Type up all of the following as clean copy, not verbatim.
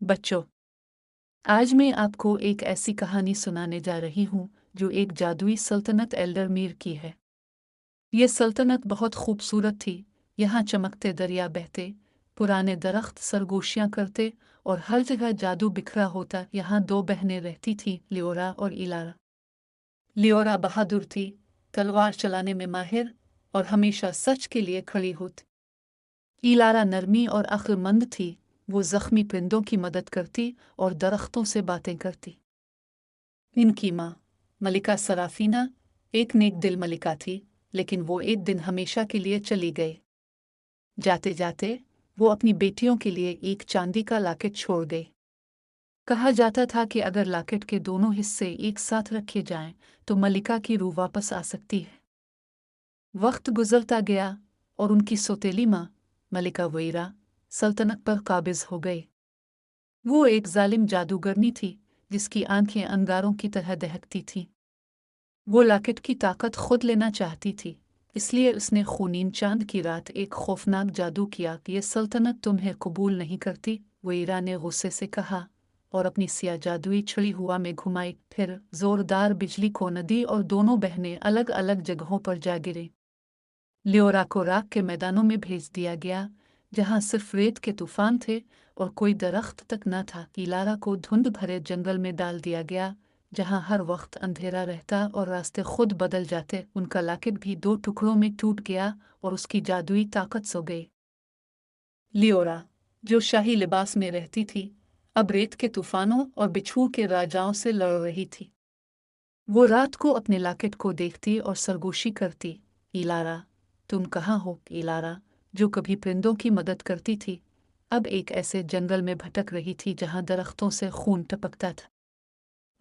बच्चों, आज मैं आपको एक ऐसी कहानी सुनाने जा रही हूँ जो एक जादुई सल्तनत एल्डरमीर की है। ये सल्तनत बहुत खूबसूरत थी। यहाँ चमकते दरिया बहते, पुराने दरख्त सरगोशियाँ करते और हर जगह जादू बिखरा होता। यहाँ दो बहनें रहती थीं, लियोरा और इलारा। लियोरा बहादुर थी, तलवार चलाने में माहिर और हमेशा सच के लिए खड़ी होती। इलारा नरमी और अक्लमंद थी। वो जख्मी परिंदों की मदद करती और दरख्तों से बातें करती। इनकी माँ मलिका सराफीना एक नेक दिल मलिका थी, लेकिन वो एक दिन हमेशा के लिए चली गई। जाते जाते वो अपनी बेटियों के लिए एक चांदी का लॉकेट छोड़ गई। कहा जाता था कि अगर लॉकेट के दोनों हिस्से एक साथ रखे जाएं तो मलिका की रूह वापस आ सकती है। वक्त गुजरता गया और उनकी सौतेली माँ मलिका वईरा सल्तनत पर काबिज हो गई। वो एक जालिम जादूगरनी थी जिसकी आंखें अंगारों की तरह दहकती थीं। वो लॉकेट की ताकत खुद लेना चाहती थी, इसलिए उसने खूनीन चांद की रात एक खौफनाक जादू किया कि ये सल्तनत तुम्हें कबूल नहीं करती। वईरा ने गुस्से से कहा और अपनी सिया जादुई छड़ी हुआ में घुमाई। फिर जोरदार बिजली को नदी और दोनों बहनें अलग अलग जगहों पर जा गिरी। लियोरा को राख के मैदानों में भेज दिया गया जहां सिर्फ रेत के तूफान थे और कोई दरख्त तक न था। इलारा को धुंध भरे जंगल में डाल दिया गया जहां हर वक्त अंधेरा रहता और रास्ते खुद बदल जाते। उनका लॉकेट भी दो टुकड़ों में टूट गया और उसकी जादुई ताकत सो गई। लियोरा, जो शाही लिबास में रहती थी, अब रेत के तूफानों और बिच्छू के राजाओं से लड़ रही थी। वो रात को अपने लॉकेट को देखती और सरगोशी करती। इलारा, तुम कहाँ हो? इलारा, जो कभी परिंदों की मदद करती थी, अब एक ऐसे जंगल में भटक रही थी जहां दरख्तों से खून टपकता था।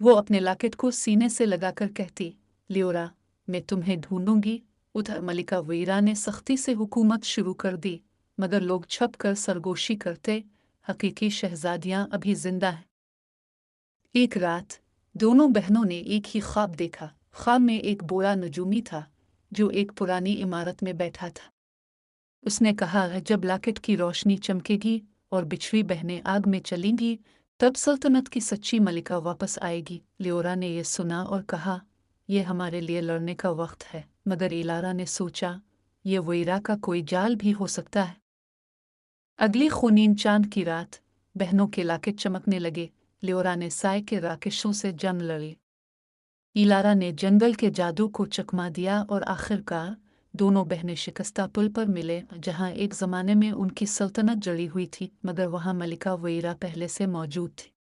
वो अपने लॉकेट को सीने से लगाकर कहती, लियोरा, मैं तुम्हें ढूंढूंगी। उधर मलिका वईरा ने सख्ती से हुकूमत शुरू कर दी, मगर लोग छप कर सरगोशी करते, हकीकी शहजादियां अभी जिंदा हैं। एक रात दोनों बहनों ने एक ही ख्वाब देखा। ख्वाब में एक बूढ़ा नजूमी था जो एक पुरानी इमारत में बैठा था। उसने कहा, जब लॉकेट की रोशनी चमकेगी और बिछड़ी बहनें आग में चलेंगी, तब सल्तनत की सच्ची मलिका वापस आएगी। लियोरा ने यह सुना और कहा, यह हमारे लिए लड़ने का वक्त है। मगर इलारा ने सोचा, यह वईरा का कोई जाल भी हो सकता है। अगली खूनीन चांद की रात बहनों के लॉकेट चमकने लगे। लियोरा ने साय के राकेशों से जंग लड़ी। इलारा ने जंगल के जादू को चकमा दिया और आखिरकार दोनों बहनें शिकस्ता पुल पर मिले जहां एक जमाने में उनकी सल्तनत जड़ी हुई थी, मगर वहां मलिका वईरा पहले से मौजूद थी।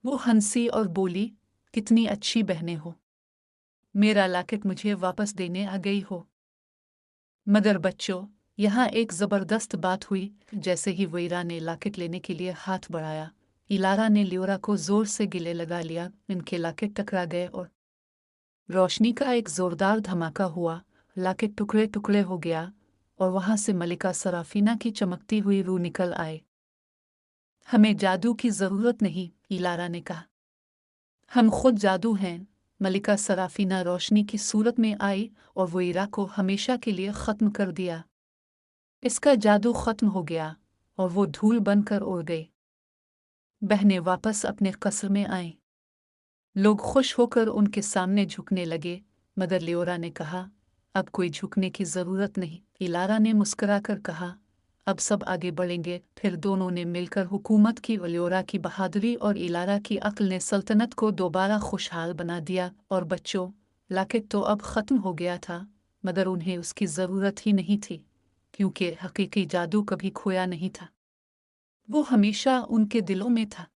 वो हंसी और बोली, कितनी अच्छी बहनें हो, मेरा लॉकेट मुझे वापस देने आ गई हो। मगर बच्चों, यहाँ एक जबरदस्त बात हुई। जैसे ही वईरा ने लॉकेट लेने के लिए हाथ बढ़ाया, इलारा ने लियोरा को जोर से गले लगा लिया। इनके लॉकेट टकरा गए और रोशनी का एक जोरदार धमाका हुआ। लॉकेट टुकड़े टुकड़े हो गया और वहां से मलिका सराफीना की चमकती हुई रूह निकल आए। हमें जादू की जरूरत नहीं, इलारा ने कहा, हम खुद जादू हैं। मलिका सराफीना रोशनी की सूरत में आई और वईरा को हमेशा के लिए खत्म कर दिया। इसका जादू खत्म हो गया और वो धूल बनकर उड़ गई। बहनें वापस अपने कस्र में आईं। लोग खुश होकर उनके सामने झुकने लगे, मगर लियोरा ने कहा, अब कोई झुकने की जरूरत नहीं। इलारा ने मुस्कुराकर कहा, अब सब आगे बढ़ेंगे। फिर दोनों ने मिलकर हुकूमत की। लियोरा की बहादुरी और इलारा की अक्ल ने सल्तनत को दोबारा खुशहाल बना दिया। और बच्चों, लॉकेट तो अब खत्म हो गया था, मगर उन्हें उसकी जरूरत ही नहीं थी, क्योंकि हकीकी जादू कभी खोया नहीं था। वो हमेशा उनके दिलों में था।